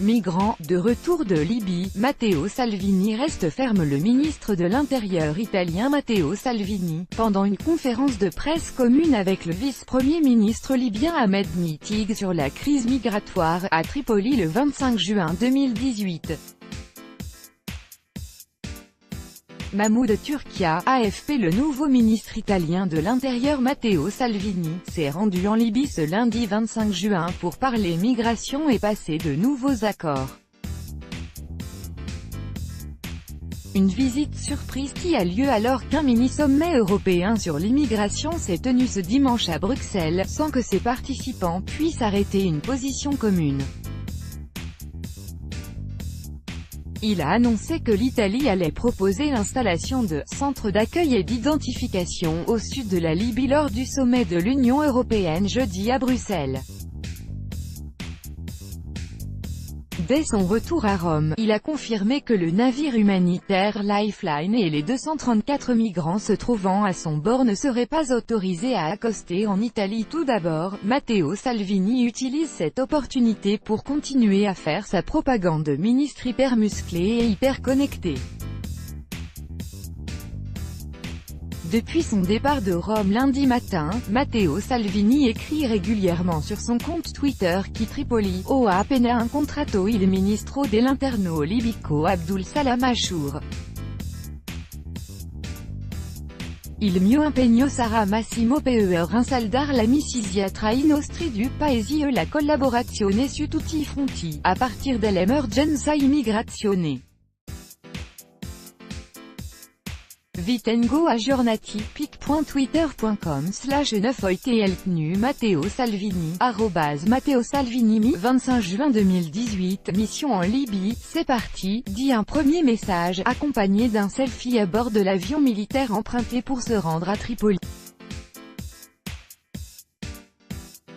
Migrants, de retour de Libye, Matteo Salvini reste ferme. Le ministre de l'Intérieur italien Matteo Salvini, pendant une conférence de presse commune avec le vice-premier ministre libyen Ahmed Mittig sur la crise migratoire, à Tripoli le 25 juin 2018. Mahmoud Turkia, AFP. Le nouveau ministre italien de l'Intérieur Matteo Salvini, s'est rendu en Libye ce lundi 25 juin pour parler migration et passer de nouveaux accords. Une visite surprise qui a lieu alors qu'un mini-sommet européen sur l'immigration s'est tenu ce dimanche à Bruxelles, sans que ses participants puissent arrêter une position commune. Il a annoncé que l'Italie allait proposer l'installation de « centres d'accueil et d'identification » au sud de la Libye lors du sommet de l'Union européenne jeudi à Bruxelles. Dès son retour à Rome, il a confirmé que le navire humanitaire Lifeline et les 234 migrants se trouvant à son bord ne seraient pas autorisés à accoster en Italie. Tout d'abord, Matteo Salvini utilise cette opportunité pour continuer à faire sa propagande de ministre hyper musclé et hyper connecté. Depuis son départ de Rome lundi matin, Matteo Salvini écrit régulièrement sur son compte Twitter qui Tripoli, o appena incontrato il ministro dell'interno libico Abdul Salam Ashour. Il mio impegno sarà massimo per rinsaldare l'amicizia tra i nostri due paesi e la collaborazione su tutti i fronti, a partir dell'emergenza immigrazione. Vitengo aggiornati, pic.twitter.com/9oiteltnu Matteo Salvini, Matteo Salvini 25 juin 2018, mission en Libye, c'est parti, dit un premier message, accompagné d'un selfie à bord de l'avion militaire emprunté pour se rendre à Tripoli.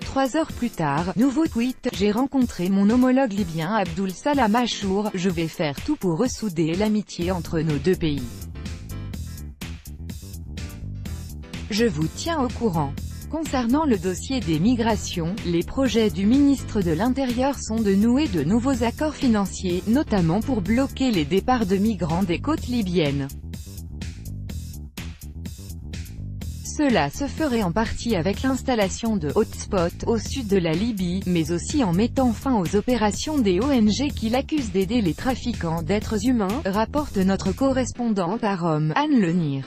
3 heures plus tard, nouveau tweet, j'ai rencontré mon homologue libyen Abdul Salam Ashour, je vais faire tout pour ressouder l'amitié entre nos deux pays. Je vous tiens au courant. Concernant le dossier des migrations, les projets du ministre de l'Intérieur sont de nouer de nouveaux accords financiers, notamment pour bloquer les départs de migrants des côtes libyennes. Cela se ferait en partie avec l'installation de hotspots au sud de la Libye, mais aussi en mettant fin aux opérations des ONG qui l'accusent d'aider les trafiquants d'êtres humains, rapporte notre correspondante à Rome, Anne Lenir.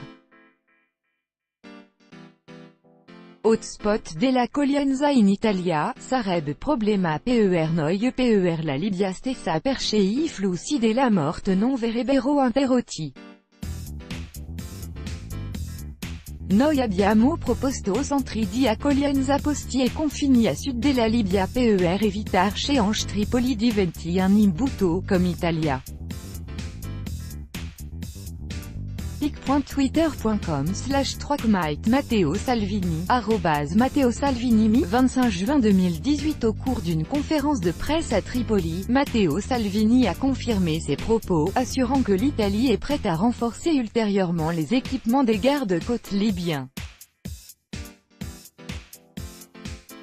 Hotspot dell'accoglienza in Italia, sarebbe problema per noi per la Libia stessa perché I flussi della morte non verrebbero interrotti. Noi abbiamo proposto centri di accoglienza posti e confini a sud della Libia per evitar che anche Tripoli diventi un imbuto, come Italia. pic.twitter.com/3kmite Matteo Salvini, Matteo Salvini 25 juin 2018. Au cours d'une conférence de presse à Tripoli, Matteo Salvini a confirmé ses propos, assurant que l'Italie est prête à renforcer ultérieurement les équipements des gardes-côtes libyens.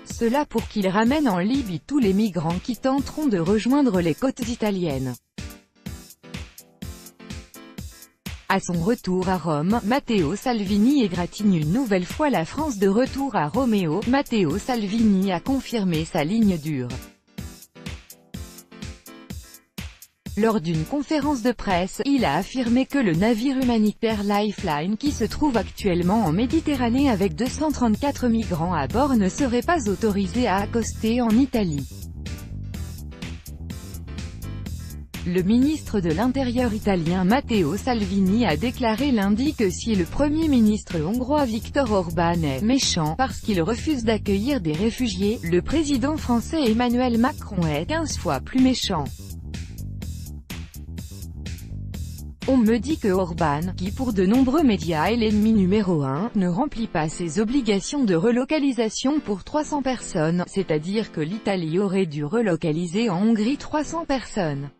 Cela pour qu'ils ramènent en Libye tous les migrants qui tenteront de rejoindre les côtes italiennes. À son retour à Rome, Matteo Salvini égratigne une nouvelle fois la France. De retour à Romeo, Matteo Salvini a confirmé sa ligne dure. Lors d'une conférence de presse, il a affirmé que le navire humanitaire Lifeline qui se trouve actuellement en Méditerranée avec 234 migrants à bord ne serait pas autorisé à accoster en Italie. Le ministre de l'Intérieur italien Matteo Salvini a déclaré lundi que si le Premier ministre hongrois Viktor Orban est « méchant » parce qu'il refuse d'accueillir des réfugiés, le président français Emmanuel Macron est 15 fois plus méchant. On me dit que Orban, qui pour de nombreux médias est l'ennemi numéro 1, ne remplit pas ses obligations de relocalisation pour 300 personnes, c'est-à-dire que l'Italie aurait dû relocaliser en Hongrie 300 personnes.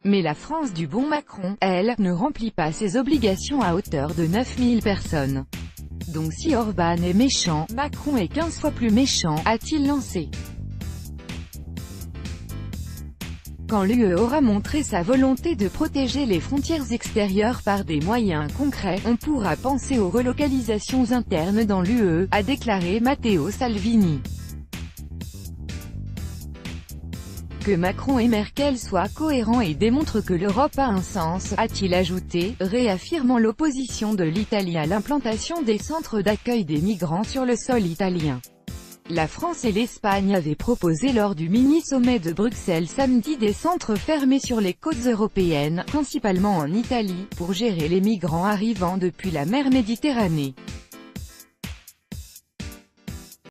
Mais la France du bon Macron, elle, ne remplit pas ses obligations à hauteur de 9000 personnes. Donc si Orban est méchant, Macron est 15 fois plus méchant, a-t-il lancé. Quand l'UE aura montré sa volonté de protéger les frontières extérieures par des moyens concrets, on pourra penser aux relocalisations internes dans l'UE, a déclaré Matteo Salvini. Que Macron et Merkel soient cohérents et démontrent que l'Europe a un sens, a-t-il ajouté, réaffirmant l'opposition de l'Italie à l'implantation des centres d'accueil des migrants sur le sol italien. La France et l'Espagne avaient proposé lors du mini-sommet de Bruxelles samedi des centres fermés sur les côtes européennes, principalement en Italie, pour gérer les migrants arrivant depuis la mer Méditerranée.